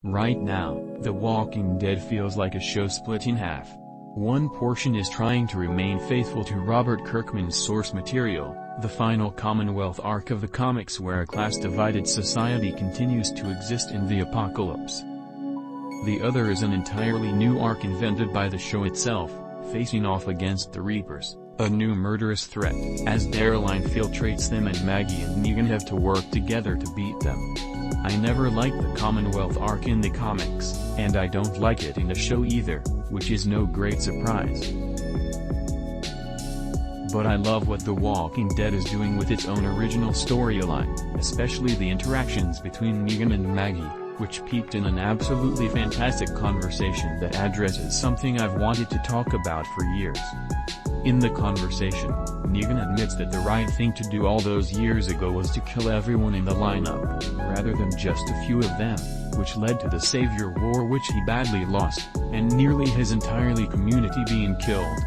Right now, The Walking Dead feels like a show split in half. One portion is trying to remain faithful to Robert Kirkman's source material, the final Commonwealth arc of the comics where a class-divided society continues to exist in the apocalypse. The other is an entirely new arc invented by the show itself, facing off against the Reapers, a new murderous threat, as Daryl infiltrates them and Maggie and Negan have to work together to beat them. I never liked the Commonwealth arc in the comics, and I don't like it in the show either, which is no great surprise. But I love what The Walking Dead is doing with its own original storyline, especially the interactions between Negan and Maggie, which peaked in an absolutely fantastic conversation that addresses something I've wanted to talk about for years. In the conversation, Negan admits that the right thing to do all those years ago was to kill everyone in the lineup, rather than just a few of them, which led to the Savior War which he badly lost, and nearly his entire community being killed.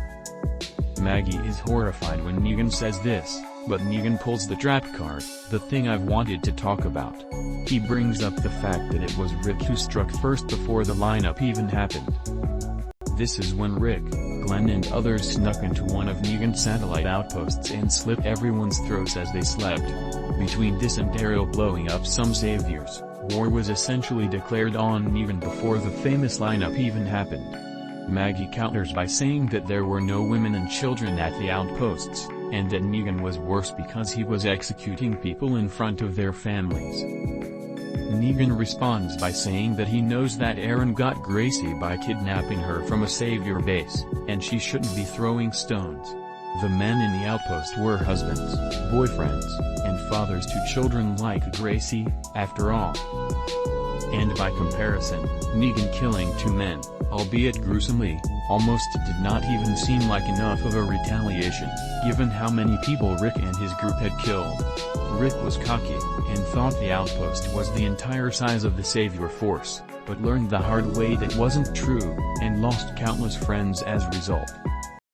Maggie is horrified when Negan says this, but Negan pulls the trap card, the thing I've wanted to talk about. He brings up the fact that it was Rick who struck first before the lineup even happened. This is when Rick, Glenn and others snuck into one of Negan's satellite outposts and slit everyone's throats as they slept. Between this and Daryl blowing up some saviors, war was essentially declared on Negan before the famous lineup even happened. Maggie counters by saying that there were no women and children at the outposts, and that Negan was worse because he was executing people in front of their families. Negan responds by saying that he knows that Aaron got Gracie by kidnapping her from a savior base, and she shouldn't be throwing stones. The men in the outpost were husbands, boyfriends, and fathers to children like Gracie, after all. And by comparison, Negan killing two men, albeit gruesomely, almost did not even seem like enough of a retaliation, given how many people Rick and his group had killed. Rick was cocky, and thought the outpost was the entire size of the Savior force, but learned the hard way that wasn't true, and lost countless friends as a result.